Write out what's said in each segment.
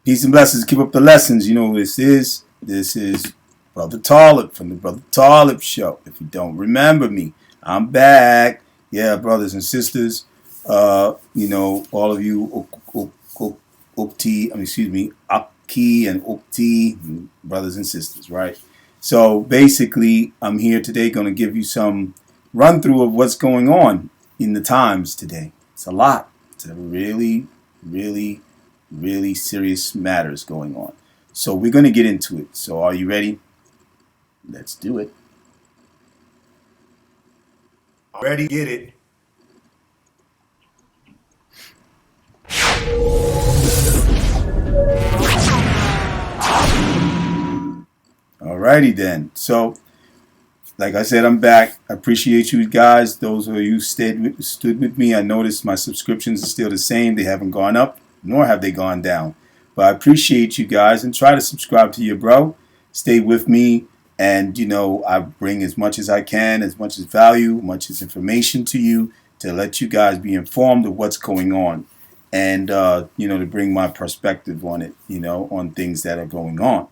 Peace and blessings. Keep up the lessons. You know who this is? This is Brother Talib from the Brother Talib Show. If you don't remember me, I'm back. Yeah, brothers and sisters. All of you Aki and Ukti, brothers and sisters, right? So basically, I'm here today going to give you some run through of what's going on in the times today. It's a lot. It's a really, really, really serious matters going on. So we're going to get into it. So are you ready? Let's do it. Ready? Get it. Alrighty then. So, like I said, I'm back. I appreciate you guys. Those of you stood with me. I noticed my subscriptions are still the same. They haven't gone up, nor have they gone down. But I appreciate you guys, and try to subscribe to your bro. Stay with me, and I bring as much as I can, as much as value, much as information to you to let you guys be informed of what's going on, and to bring my perspective on it, on things that are going on.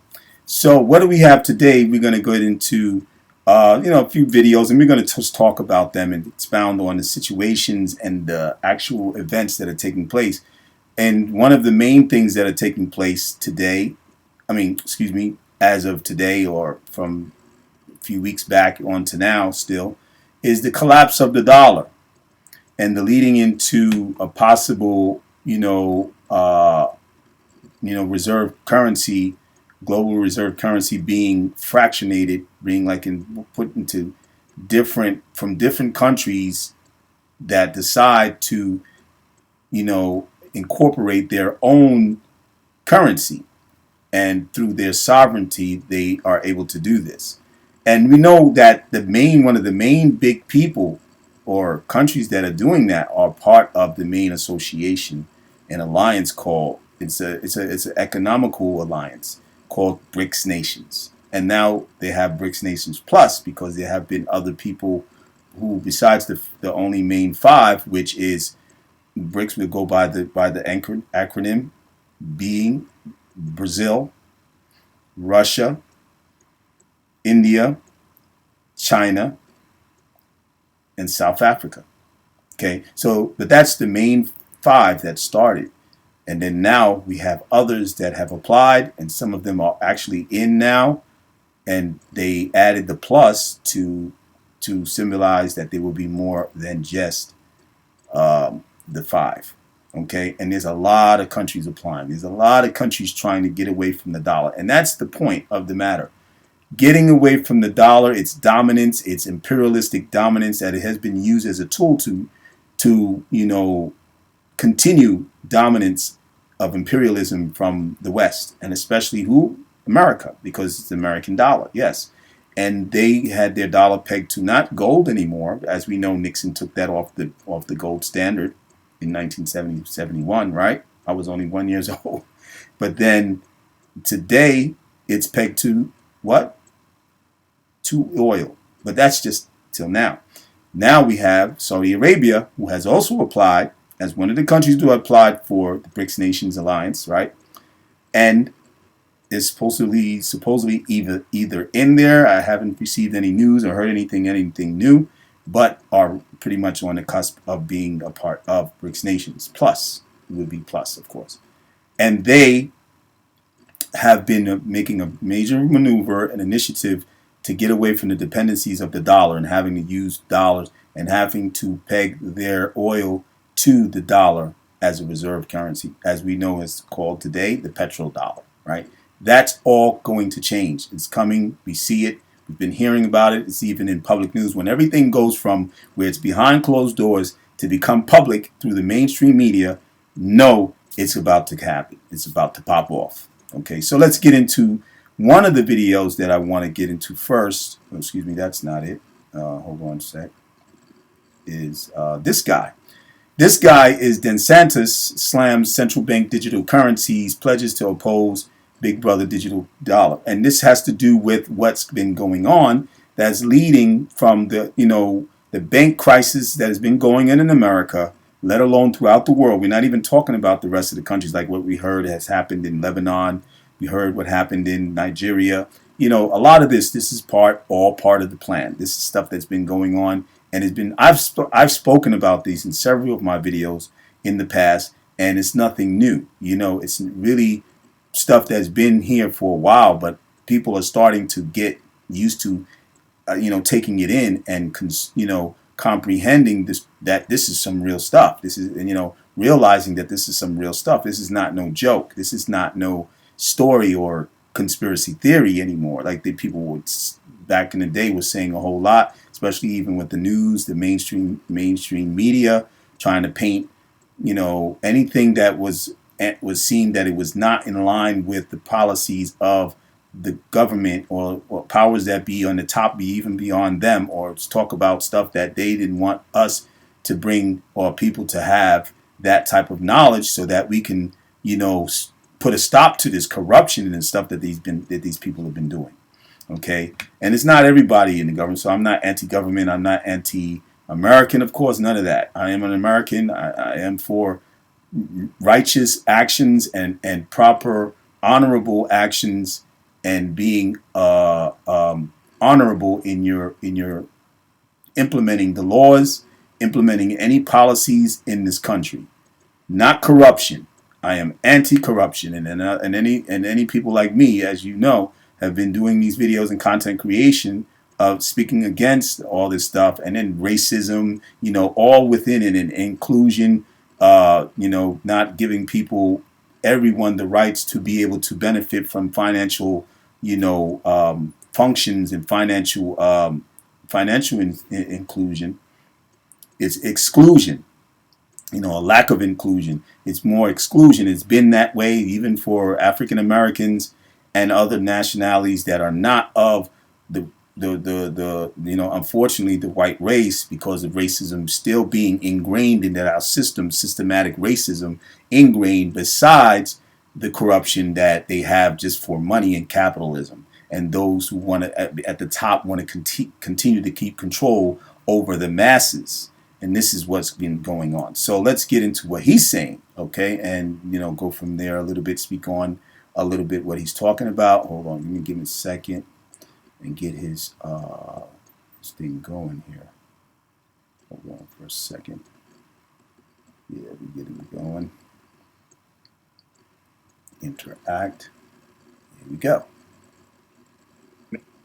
So what do we have today? We're going to go into a few videos, and we're going to just talk about them and expound on the situations and the actual events that are taking place. And one of the main things that are taking place today, as of today or from a few weeks back on to now still, is the collapse of the dollar and the leading into a possible, reserve currency, global reserve currency being fractionated, being put into from different countries that decide to, incorporate their own currency, and through their sovereignty they are able to do this. And we know that one of the main big people or countries that are doing that are part of the main association and alliance called it's an economical alliance called BRICS nations. And now they have BRICS nations plus, because there have been other people who, besides the only main five, which is BRICS, will go by the acronym being Brazil, Russia, India, China, and South Africa. Okay, but that's the main five that started. And then now we have others that have applied, and some of them are actually in now, and they added the plus to symbolize that there will be more than just the five. Okay, and there's a lot of countries applying. There's a lot of countries trying to get away from the dollar, and that's the point of the matter. Getting away from the dollar, its dominance, its imperialistic dominance, that it has been used as a tool to continue dominance of imperialism from the West, and especially America, because it's the American dollar, yes. And they had their dollar pegged to not gold anymore. As we know, Nixon took that off the gold standard in 1971, right? I was only 1 year old. But then today it's pegged to what? To oil. But that's just till now. Now we have Saudi Arabia, who has also applied as one of the countries who applied for the BRICS Nations Alliance, right? And is supposedly either in there. I haven't received any news or heard anything new, but are pretty much on the cusp of being a part of BRICS Nations. Plus, it would be plus, of course. And they have been making a major maneuver, an initiative to get away from the dependencies of the dollar and having to use dollars and having to peg their oil to the dollar as a reserve currency, as we know is called today the petrodollar, right? That's all going to change. It's coming. We see it. We've been hearing about it. It's even in public news. When everything goes from where it's behind closed doors to become public through the mainstream media, no, it's about to happen. It's about to pop off. Okay, so let's get into one of the videos that I want to get into first. Oh, excuse me, that's not it. Hold on a sec. Is this guy. This guy is DeSantis slams central bank digital currencies, pledges to oppose Big Brother digital dollar. And this has to do with what's been going on that's leading from the bank crisis that has been going on in America let alone throughout the world. We're not even talking about the rest of the countries, like what we heard has happened in Lebanon. We heard what happened in Nigeria. A lot of this is all part of the plan. This is stuff that's been going on, and it's been I've spoken about these in several of my videos in the past, and it's nothing new. It's really stuff that's been here for a while, but people are starting to get used to taking it in and comprehending that this is some real stuff. This is realizing that this is some real stuff. This is not no joke. This is not no story or conspiracy theory anymore. Like the people would back in the day was saying a whole lot, especially even with the news, the mainstream media trying to paint anything that was seen that it was not in line with the policies of the government or powers that be on the top, be even beyond them, or talk about stuff that they didn't want us to bring or people to have that type of knowledge, so that we can put a stop to this corruption and stuff that these people have been doing. Okay, and it's not everybody in the government, so I'm not anti-government. I'm not anti-American, of course, none of that. I am an American. I am for righteous actions and proper honorable actions, and being honorable in your implementing the laws, implementing any policies in this country, not corruption. I am anti-corruption, and any people like me, as you know, have been doing these videos and content creation of speaking against all this stuff, and then racism, all within it, and inclusion, not giving everyone the rights to be able to benefit from financial, functions and financial inclusion. It's exclusion. A lack of inclusion. It's more exclusion. It's been that way even for African Americans and other nationalities that are not of the unfortunately the white race, because of racism still being ingrained into our system, systematic racism ingrained, besides the corruption that they have just for money and capitalism, and those who want to at the top want to continue to keep control over the masses. And this is what's been going on. So let's get into what he's saying, okay, and go from there a little bit, speak on a little bit what he's talking about. Hold on, let me give him a second and get his thing going here. Hold on for a second. Yeah, we get him going. Interact. Here we go.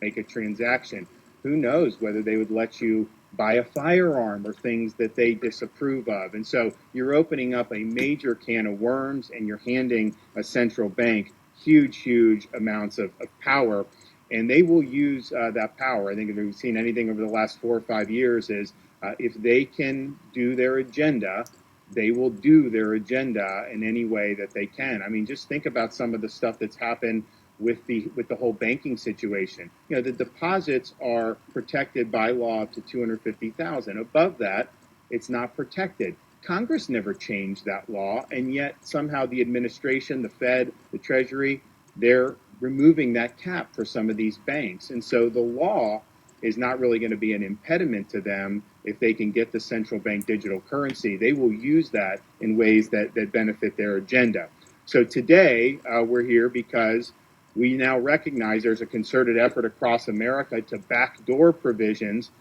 Make a transaction. Who knows whether they would let you buy a firearm or things that they disapprove of. And so you're opening up a major can of worms, and you're handing a central bank huge amounts of power. And they will use that power. I think if we've seen anything over the last 4 or 5 years is if they can do their agenda, they will do their agenda in any way that they can. I mean, just think about some of the stuff that's happened with the whole banking situation. The deposits are protected by law up to $250,000. Above that, it's not protected. Congress never changed that law, and yet somehow the administration, the Fed, the Treasury, they're removing that cap for some of these banks. And so the law is not really going to be an impediment to them if they can get the central bank digital currency. They will use that in ways that benefit their agenda. So today, we're here because we now recognize there's a concerted effort across America to backdoor provisions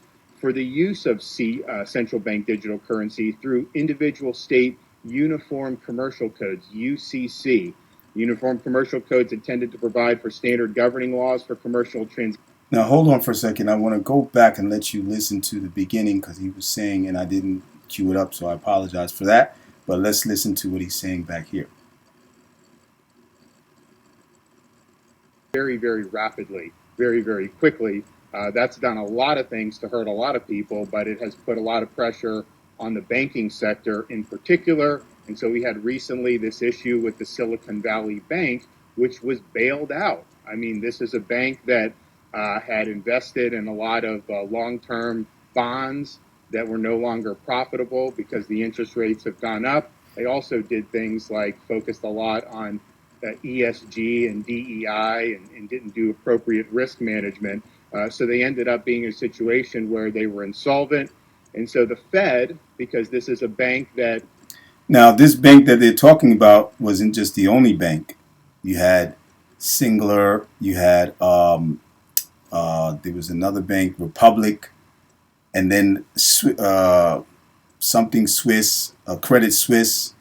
for the use of central bank digital currency through individual state uniform commercial codes, UCC. Uniform commercial codes intended to provide for standard governing laws for commercial transactions. Now hold on for a second. I want to go back and let you listen to the beginning, because he was saying, and I didn't cue it up, so I apologize for that. But let's listen to what he's saying back here. Very rapidly, very quickly. That's done a lot of things to hurt a lot of people, but it has put a lot of pressure on the banking sector in particular. And so we had recently this issue with the Silicon Valley Bank, which was bailed out. I mean, this is a bank that had invested in a lot of long-term bonds that were no longer profitable because the interest rates have gone up. They also did things like focused a lot on ESG and DEI and didn't do appropriate risk management. So they ended up being in a situation where they were insolvent. And so the Fed, because this is a bank that Now, this bank that they're talking about wasn't just the only bank. You had Singular. You had there was another bank, Republic, and then something Swiss, Credit Suisse,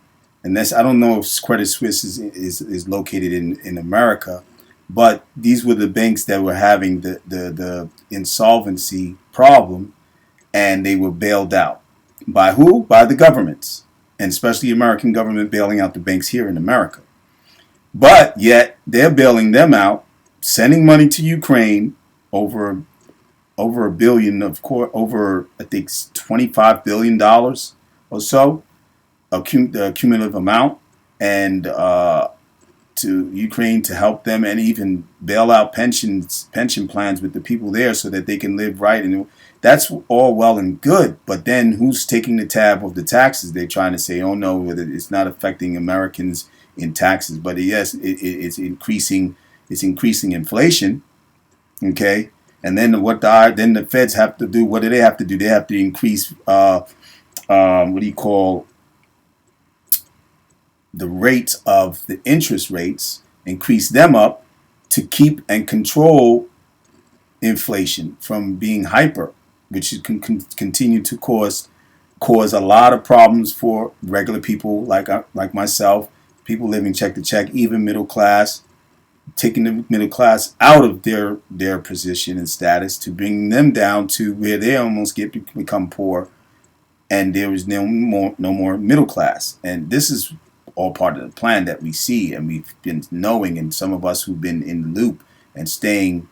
and that's I don't know if Credit Suisse is located in America, but these were the banks that were having the insolvency problem, and they were bailed out by who? By the governments, and especially the American government bailing out the banks here in America. But yet they're bailing them out, sending money to Ukraine over a billion, of course, over I think $25 billion or so, the cumulative amount, and to Ukraine to help them and even bail out pension plans with the people there so that they can live right. And that's all well and good, but then who's taking the tab of the taxes? They're trying to say, oh no, it's not affecting Americans in taxes, but yes, it's increasing. It's increasing inflation. Okay, and then then the feds have to do, what do they have to do? They have to increase what do you call, the rates of the interest rates, increase them up to keep and control inflation from being hyper, which can continue to cause a lot of problems for regular people like myself, people living check to check, even middle class, taking the middle class out of their position and status to bring them down to where they almost become poor, and there is no more middle class. And this is all part of the plan that we see and we've been knowing, and some of us who've been in the loop and staying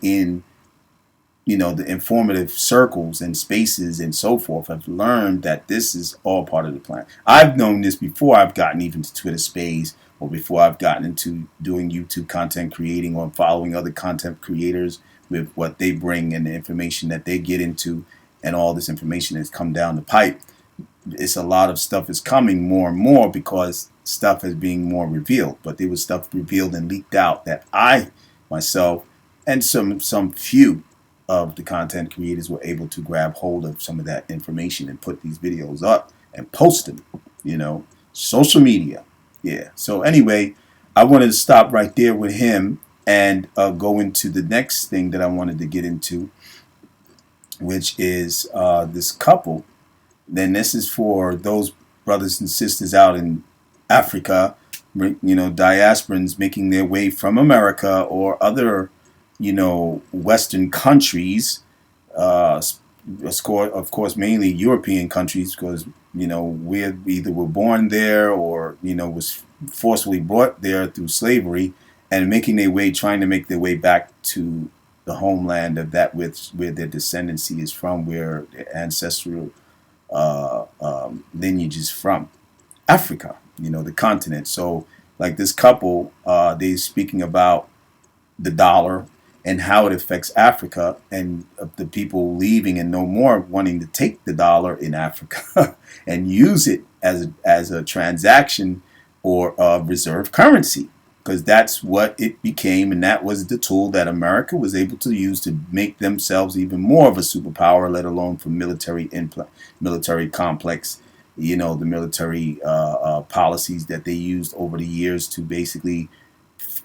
in the informative circles and spaces and so forth have learned that this is all part of the plan. I've known this before I've gotten even to Twitter Space, or before I've gotten into doing YouTube content creating or following other content creators with what they bring and the information that they get into, and all this information has come down the pipe. It's a lot of stuff is coming more and more because stuff is being more revealed. But there was stuff revealed and leaked out that I myself and some few of the content creators were able to grab hold of some of that information and put these videos up and post them. Social media. Yeah. So anyway, I wanted to stop right there with him and go into the next thing that I wanted to get into, which is this couple. Then this is for those brothers and sisters out in Africa, diasporans making their way from America or other, Western countries, of course, mainly European countries, because, we either were born there or, was forcibly brought there through slavery, and trying to make their way back to the homeland of that where their descendancy is from, where their ancestral lineage is from, Africa, the continent. So like this couple, they're speaking about the dollar and how it affects Africa, and the people leaving and no more wanting to take the dollar in Africa and use it as a transaction or a reserve currency, because that's what it became, and that was the tool that America was able to use to make themselves even more of a superpower, let alone for military complex, the military policies that they used over the years to basically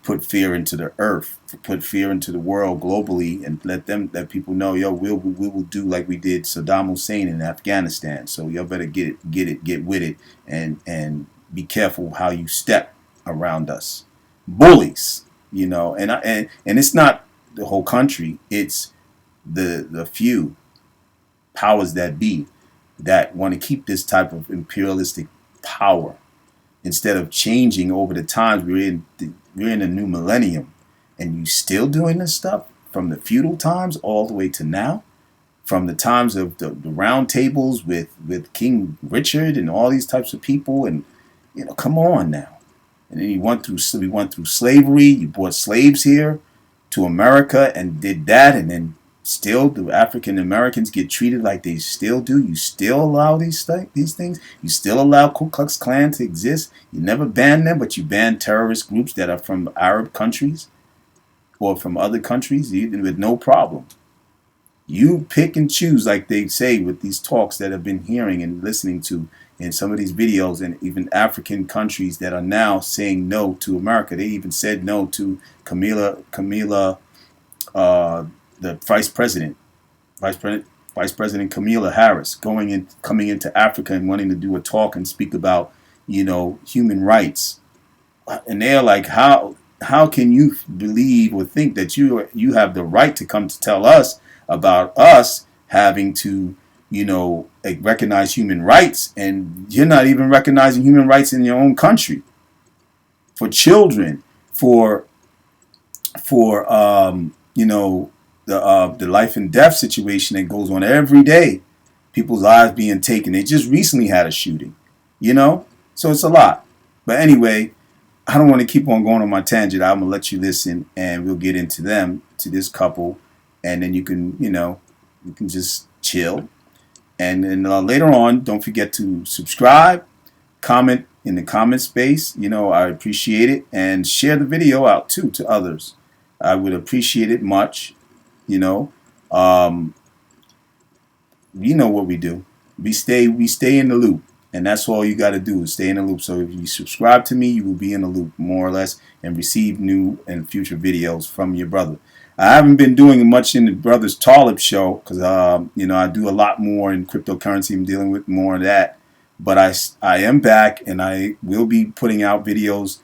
put fear into the earth, put fear into the world globally, and let people know, we will do like we did Saddam Hussein in Afghanistan. So y'all better get with it, and be careful how you step around us. Bullies, and it's not the whole country, it's the few powers that be that want to keep this type of imperialistic power, instead of changing over the times. We're in a new millennium, and you still doing this stuff from the feudal times all the way to now, from the times of the round tables with King Richard and all these types of people, and come on now. And then we went through slavery. You brought slaves here to America and did that, and then still the African Americans get treated like they still do. You still allow these things. You still allow Ku Klux Klan to exist. You never ban them, but you ban terrorist groups that are from Arab countries or from other countries, even with no problem. You pick and choose, like they say with these talks that I've been hearing and listening to in some of these videos, and even African countries that are now saying no to America. They even said no to Camila, uh, the Vice President, Vice President Kamala Harris, coming into Africa and wanting to do a talk and speak about, human rights. And they're like, how can you believe or think that you have the right to come to tell us about us having to, recognize human rights, and you're not even recognizing human rights in your own country for children, for the life and death situation that goes on every day, people's lives being taken. They just recently had a shooting, so it's a lot. But anyway, I don't want to keep on going on my tangent. I'm gonna let you listen, and we'll get into to this couple, and then you can just chill. And then later on, don't forget to subscribe, comment in the comment space. I appreciate it, and share the video out too to others. I would appreciate it much. You know, um, you know what we do. We stay in the loop, and that's all you got to do is stay in the loop. So if you subscribe to me, you will be in the loop more or less and receive new and future videos from your brother. I haven't been doing much in the Brothers Talib show because I do a lot more in cryptocurrency. I'm dealing with more of that, but I am back, and I will be putting out videos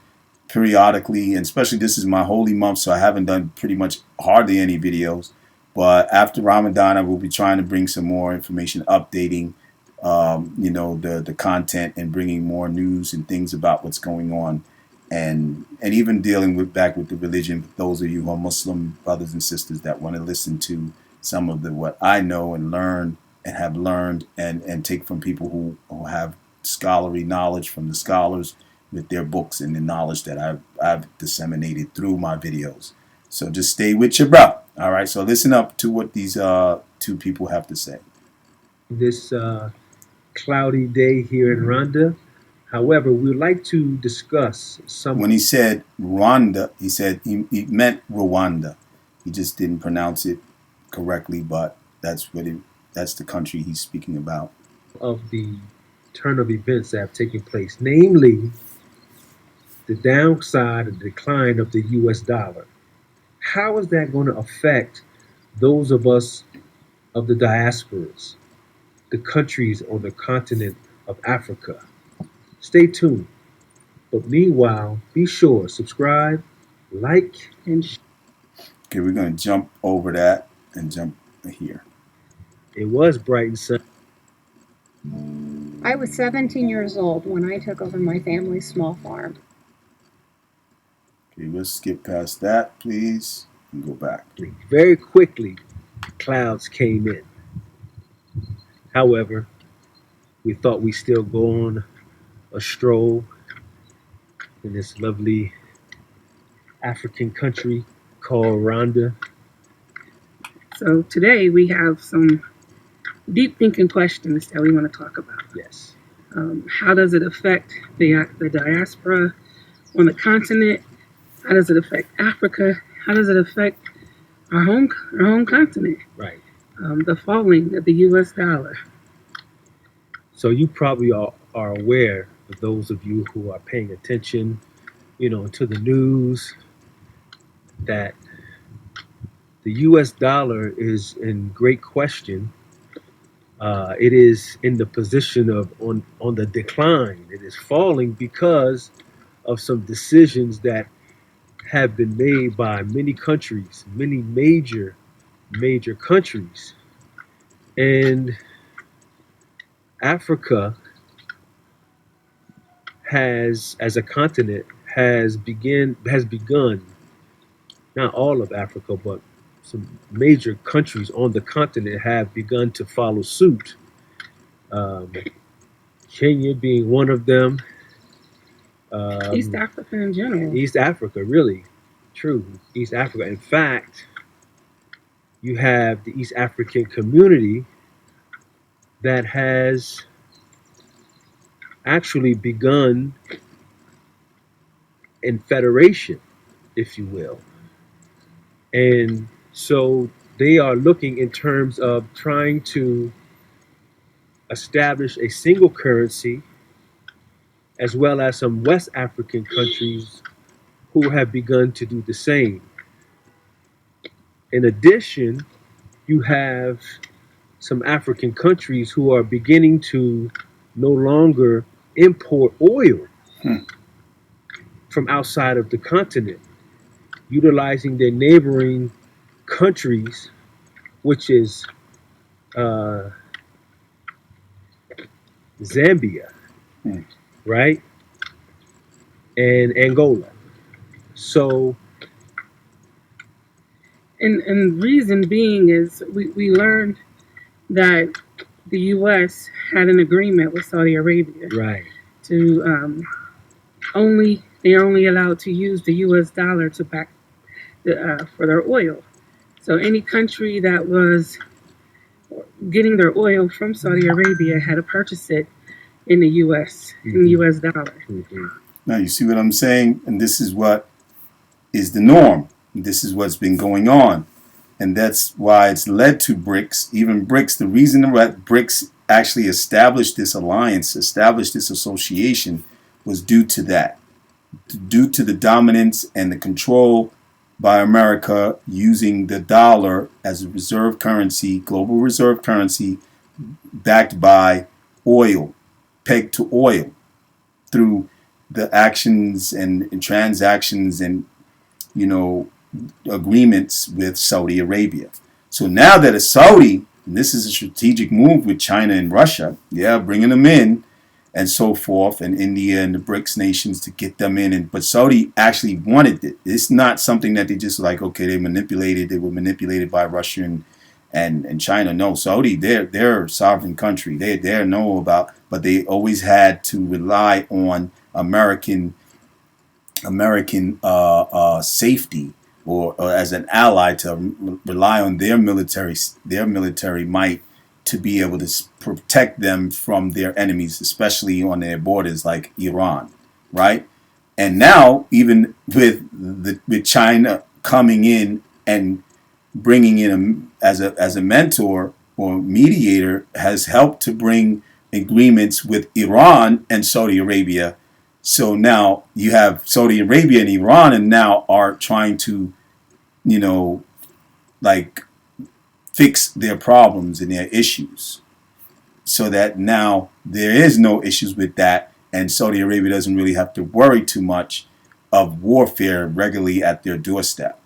periodically, and especially this is my holy month, so I haven't done pretty much hardly any videos. But after Ramadan, I will be trying to bring some more information, updating, the content, and bringing more news and things about what's going on, and even dealing back with the religion. Those of you who are Muslim brothers and sisters that want to listen to some of what I know and learn and have learned, and take from people who have scholarly knowledge from the scholars with their books and the knowledge that I've disseminated through my videos. So just stay with your bro. All right. So listen up to what these two people have to say. This cloudy day here in Rwanda. However, we would like to discuss some. When he said Rwanda, he said he meant Rwanda. He just didn't pronounce it correctly, but that's the country he's speaking about. Of the turn of events that have taken place, namely the downside and decline of the US dollar. How is that going to affect those of us of the diasporas, the countries on the continent of Africa? Stay tuned. But meanwhile, be sure subscribe, like, and share. Okay, we're going to jump over that and jump here. It was bright and sunny. I was 17 years old when I took over my family's small farm. Okay, let's skip past that, please, and go back. Very quickly, clouds came in. However, we thought we'd still go on a stroll in this lovely African country called Rwanda. So today we have some deep thinking questions that we want to talk about. Yes. How does it affect the diaspora on the continent? How does it affect Africa? How does it affect our home continent? Right. The falling of the U.S. dollar. So you probably are aware, for those of you who are paying attention, to the news, that the U.S. dollar is in great question. It is in the position of on the decline. It is falling because of some decisions that have been made by many countries, many major countries. And Africa as a continent, has begun, not all of Africa, but some major countries on the continent have begun to follow suit. Um, Kenya being one of them. East Africa in general. East Africa, really, true. East Africa. In fact, you have the East African community that has actually begun in federation, if you will. And so they are looking in terms of trying to establish a single currency, as well as some West African countries who have begun to do the same. In addition, you have some African countries who are beginning to no longer import oil Hmm. from outside of the continent, utilizing their neighboring countries, which is uh, Zambia, Hmm. right? And Angola. So, And reason being is we learned that the U.S. had an agreement with Saudi Arabia right, to they're only allowed to use the U.S. dollar to back for their oil. So any country that was getting their oil from Saudi Arabia had to purchase it in the U.S. in the U.S. dollar. mm-hmm. Now you see what I'm saying, and this is what is the norm. This is what's been going on, and that's why it's led to BRICS. Even BRICS, the reason that BRICS actually established this alliance, established this association, was due to that, due to the dominance and the control by America using the dollar as a reserve currency, global reserve currency, backed by oil, pegged to oil, through the actions and transactions and, you know, agreements with Saudi Arabia. So now that it's Saudi, and this is a strategic move with China and Russia, yeah, bringing them in and so forth, and India and the BRICS nations to get them in. But Saudi actually wanted it. It's not something that they just like, okay, they manipulated. They were manipulated by Russia and China. No, Saudi, they're a sovereign country. They know about, but they always had to rely on American safety or as an ally to rely on their military might to be able to protect them from their enemies, especially on their borders like Iran, right? And now, even with China coming in and bringing in as a mentor or mediator, has helped to bring agreements with Iran and Saudi Arabia. So now you have Saudi Arabia and Iran, and now are trying to, you know, like fix their problems and their issues, so that now there is no issues with that, and Saudi Arabia doesn't really have to worry too much of warfare regularly at their doorstep,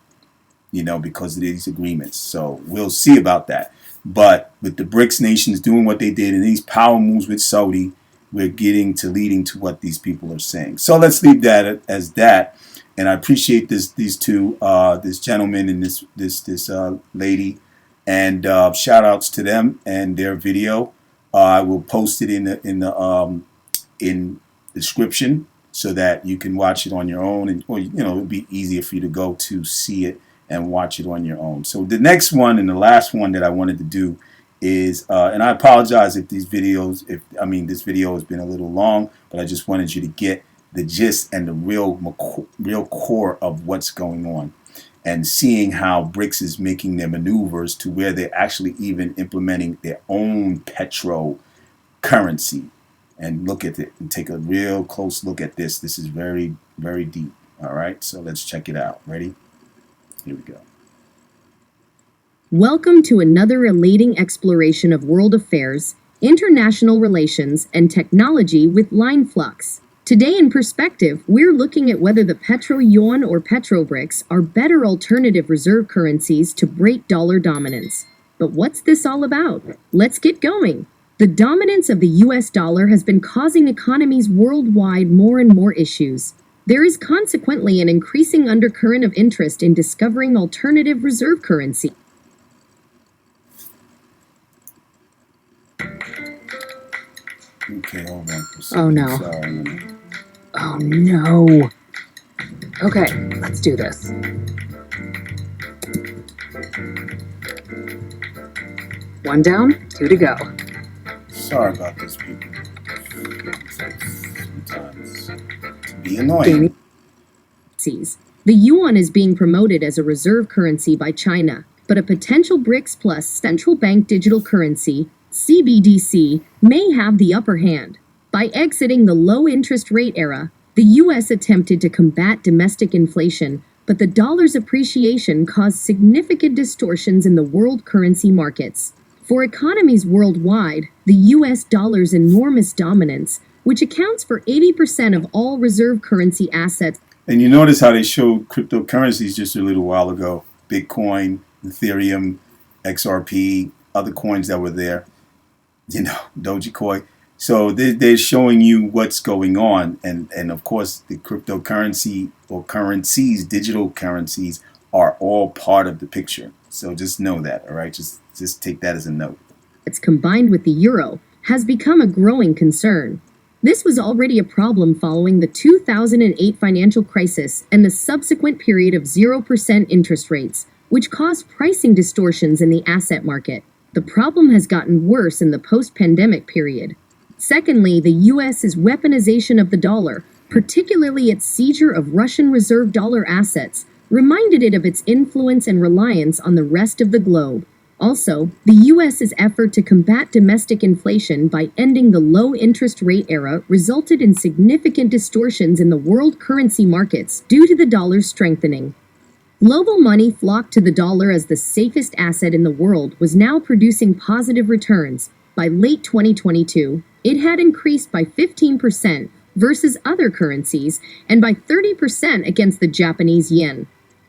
you know, because of these agreements. So we'll see about that. But with the BRICS nations doing what they did and these power moves with Saudi, we're leading to what these people are saying. So let's leave that as that. And I appreciate these two, this gentleman and this lady, and shout outs to them and their video. I will post it in the description so that you can watch it on your own, and or it'll be easier for you to go to see it and watch it on your own. So the next one and the last one that I wanted to do is, and I apologize if this video has been a little long, but I just wanted you to get the gist and the real core of what's going on, and seeing how BRICS is making their maneuvers to where they're actually even implementing their own petro currency. And look at it and take a real close look at this. This is very, very deep. All right, so let's check it out. Ready? Here we go. Welcome to another relating exploration of world affairs, international relations, and technology with LineFlux. Today in Perspective, we're looking at whether the Petro Yuan or Petro BRICS are better alternative reserve currencies to break dollar dominance. But what's this all about? Let's get going. The dominance of the US dollar has been causing economies worldwide more and more issues. There is consequently an increasing undercurrent of interest in discovering alternative reserve currency. Okay, hold on. Oh no. Sorry. Oh no. Okay, let's do this. One down, two to go. Sorry about this, people. Sometimes to be annoying. The yuan is being promoted as a reserve currency by China, but a potential BRICS plus central bank digital currency, CBDC, may have the upper hand. By exiting the low interest rate era, the U.S. attempted to combat domestic inflation, but the dollar's appreciation caused significant distortions in the world currency markets. For economies worldwide, the U.S. dollar's enormous dominance, which accounts for 80% of all reserve currency assets. And you notice how they showed cryptocurrencies just a little while ago. Bitcoin, Ethereum, XRP, other coins that were there, Dogecoin. So they're showing you what's going on. And of course, the cryptocurrency or currencies, digital currencies, are all part of the picture. So just know that, all right? Just take that as a note. It's combined with the euro has become a growing concern. This was already a problem following the 2008 financial crisis and the subsequent period of 0% interest rates, which caused pricing distortions in the asset market. The problem has gotten worse in the post-pandemic period. Secondly, the U.S.'s weaponization of the dollar, particularly its seizure of Russian reserve dollar assets, reminded it of its influence and reliance on the rest of the globe. Also, the U.S.'s effort to combat domestic inflation by ending the low interest rate era resulted in significant distortions in the world currency markets due to the dollar's strengthening. Global money flocked to the dollar as the safest asset in the world was now producing positive returns. By late 2022, it had increased by 15% versus other currencies and by 30% against the Japanese yen.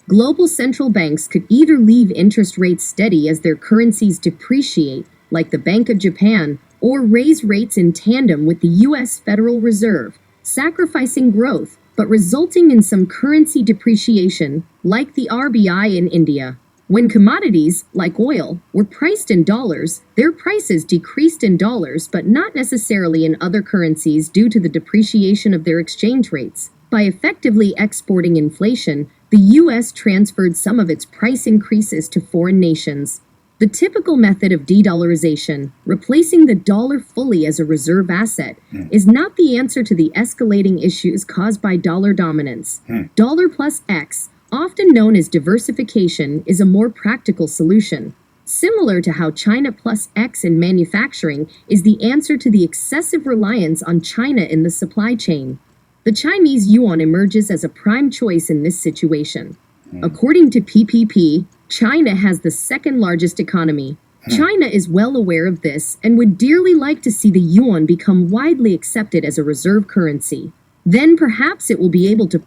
Global central banks could either leave interest rates steady as their currencies depreciate, like the Bank of Japan, or raise rates in tandem with the U.S. Federal Reserve, sacrificing growth but resulting in some currency depreciation, like the RBI in India. When commodities, like oil, were priced in dollars, their prices decreased in dollars but not necessarily in other currencies due to the depreciation of their exchange rates. By effectively exporting inflation, the U.S. transferred some of its price increases to foreign nations. The typical method of de-dollarization, replacing the dollar fully as a reserve asset, is not the answer to the escalating issues caused by dollar dominance. Dollar plus X, often known as diversification, is a more practical solution. Similar to how China plus X in manufacturing is the answer to the excessive reliance on China in the supply chain. The Chinese yuan emerges as a prime choice in this situation. According to PPP, China has the second largest economy. China is well aware of this and would dearly like to see the yuan become widely accepted as a reserve currency. Then perhaps it will be able to.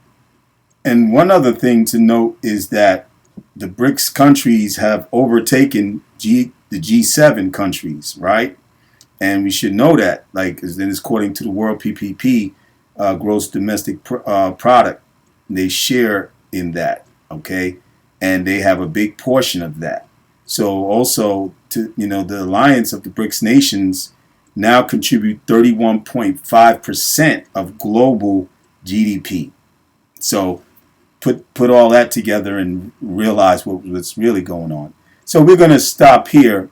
And one other thing to note is that the BRICS countries have overtaken the G7 countries, right? And we should know that, according to the World PPP, gross domestic product, they share in that, okay? And they have a big portion of that. So also, the alliance of the BRICS nations now contribute 31.5% of global GDP. So put all that together and realize what's really going on. So we're going to stop here.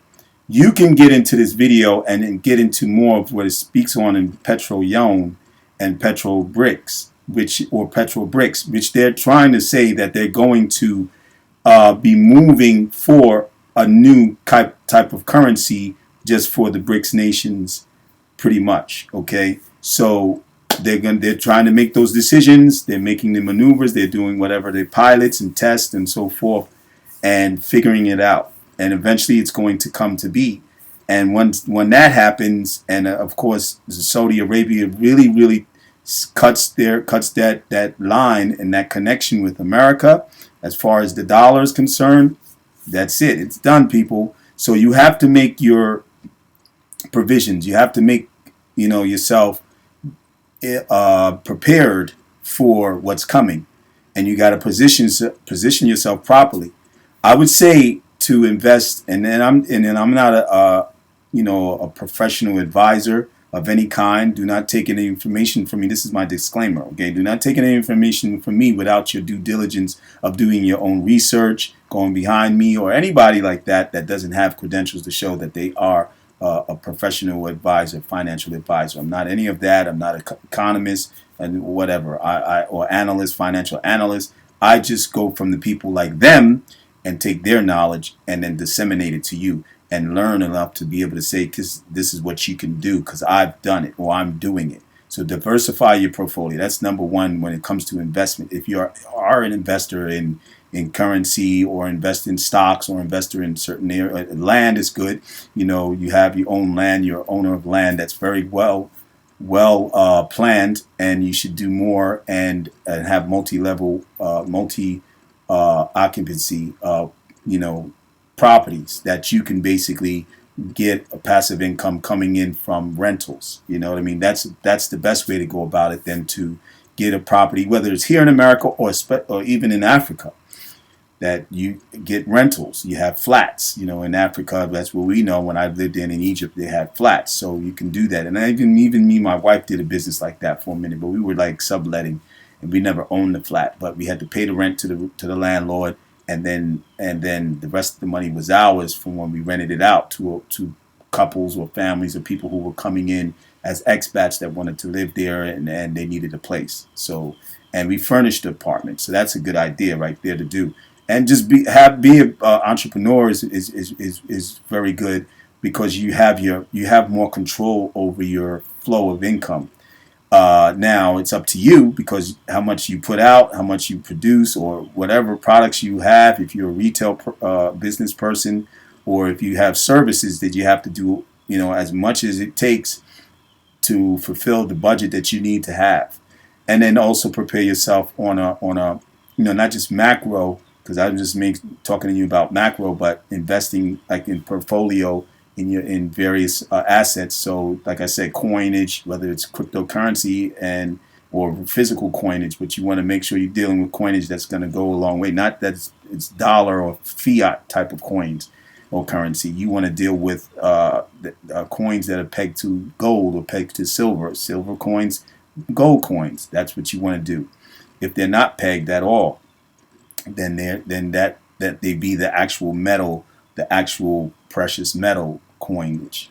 You can get into this video and get into more of what it speaks on in Petro-Yuan and Petro-BRICS, which they're trying to say that they're going to be moving for a new type of currency just for the BRICS nations, pretty much. Okay, so they're trying to make those decisions. They're making the maneuvers. They're doing whatever they pilots and tests and so forth, and figuring it out. And eventually, it's going to come to be. And when that happens, and of course, Saudi Arabia really cuts that line and that connection with America, as far as the dollar is concerned, that's it. It's done, people. So you have to make your provisions. You have to make yourself prepared for what's coming, and you got to position yourself properly. I would say to invest, and I'm not a professional advisor of any kind. Do not take any information from me. This is my disclaimer, okay? Do not take any information from me without your due diligence of doing your own research, going behind me, or anybody like that doesn't have credentials to show that they are a professional advisor, financial advisor. I'm not any of that. I'm not an economist and whatever, or analyst, financial analyst. I just go from the people like them and take their knowledge and then disseminate it to you and learn enough to be able to say, because this is what you can do because I've done it or I'm doing it. So diversify your portfolio. That's number one when it comes to investment. If you are an investor in currency or invest in stocks or investor in certain area, land is good. You know, you have your own land, you're owner of land. That's very well planned, and you should do more and have multi-level, multi occupancy, properties that you can basically get a passive income coming in from rentals. You know what I mean? That's the best way to go about it than to get a property, whether it's here in America or even in Africa, that you get rentals. You have flats. You know, in Africa, that's what we know. When I lived in Egypt, they had flats, so you can do that. And even me, my wife did a business like that for a minute, but we were like subletting, and we never owned the flat, but we had to pay the rent to the landlord, and then the rest of the money was ours from when we rented it out to couples or families or people who were coming in as expats that wanted to live there and they needed a place. So, and we furnished the apartment. So that's a good idea right there to do. And just be an entrepreneur is very good, because you have more control over your flow of income. Now it's up to you, because how much you put out, how much you produce, or whatever products you have. If you're a retail business person, or if you have services that you have to do, as much as it takes to fulfill the budget that you need to have. And then also prepare yourself on a not just macro, because I'm just talking to you about macro, but investing like in portfolio in various assets. So like I said, coinage, whether it's cryptocurrency or physical coinage, but you want to make sure you're dealing with coinage that's going to go a long way. Not that it's dollar or fiat type of coins or currency. You want to deal with coins that are pegged to gold or pegged to silver coins, gold coins. That's what you want to do. If they're not pegged at all, then that they be the actual metal, the actual precious metal coinage.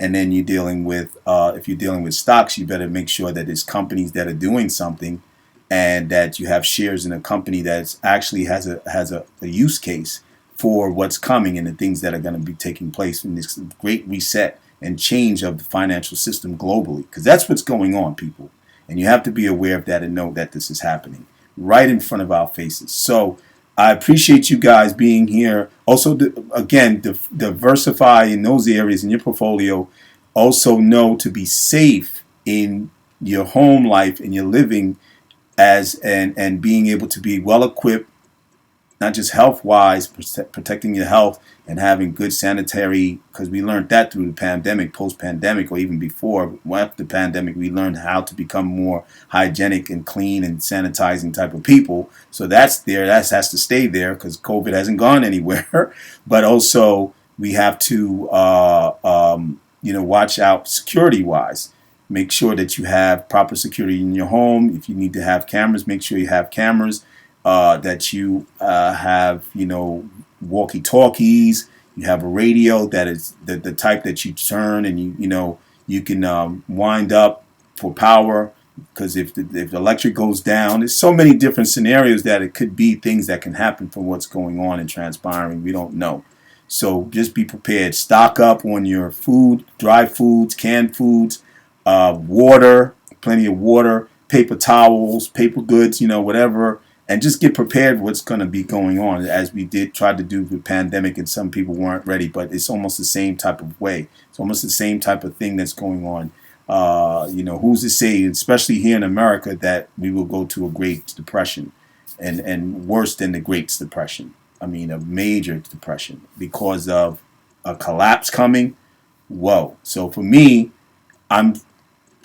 And then you're dealing with, if you're dealing with stocks, you better make sure that there's companies that are doing something, and that you have shares in a company that actually has a use case for what's coming and the things that are going to be taking place in this great reset and change of the financial system globally, because that's what's going on, people. And you have to be aware of that and know that this is happening right in front of our faces. So I appreciate you guys being here. Also, diversify in those areas in your portfolio. Also know to be safe in your home life and your living, and being able to be well equipped, not just health wise, protecting your health and having good sanitary, because we learned that through the pandemic, post pandemic, or even before. After the pandemic, we learned how to become more hygienic and clean and sanitizing type of people. So that's there. That has to stay there, because COVID hasn't gone anywhere. But also we have to watch out security wise. Make sure that you have proper security in your home. If you need to have cameras, make sure you have cameras. That you have, walkie-talkies. You have a radio that is the type that you turn, and you can wind up for power, because if the electric goes down, there's so many different scenarios that it could be things that can happen from what's going on and transpiring. We don't know. So just be prepared. Stock up on your food, dry foods, canned foods, water, plenty of water, paper towels, paper goods, whatever. And just get prepared what's going to be going on, as we tried to do with the pandemic, and some people weren't ready, but it's almost the same type of way. It's almost the same type of thing that's going on. Who's to say, especially here in America, that we will go to a Great Depression and worse than the Great Depression. I mean, a major depression because of a collapse coming. Whoa. So for me, I'm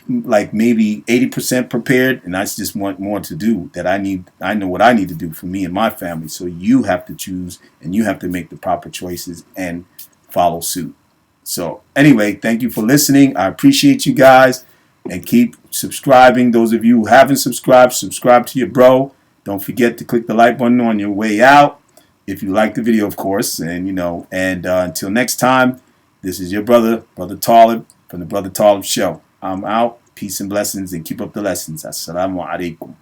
like maybe 80% prepared, and I just want more to do. I know what I need to do for me and my family. So you have to choose, and you have to make the proper choices and follow suit. So anyway, thank you for listening. I appreciate you guys, and keep subscribing. Those of you who haven't subscribed, subscribe to your bro. Don't forget to click the like button on your way out if you like the video, of course. And until next time, this is your brother Talib, from the Brother Talib Show. I'm out. Peace and blessings, and keep up the lessons. Assalamu alaikum.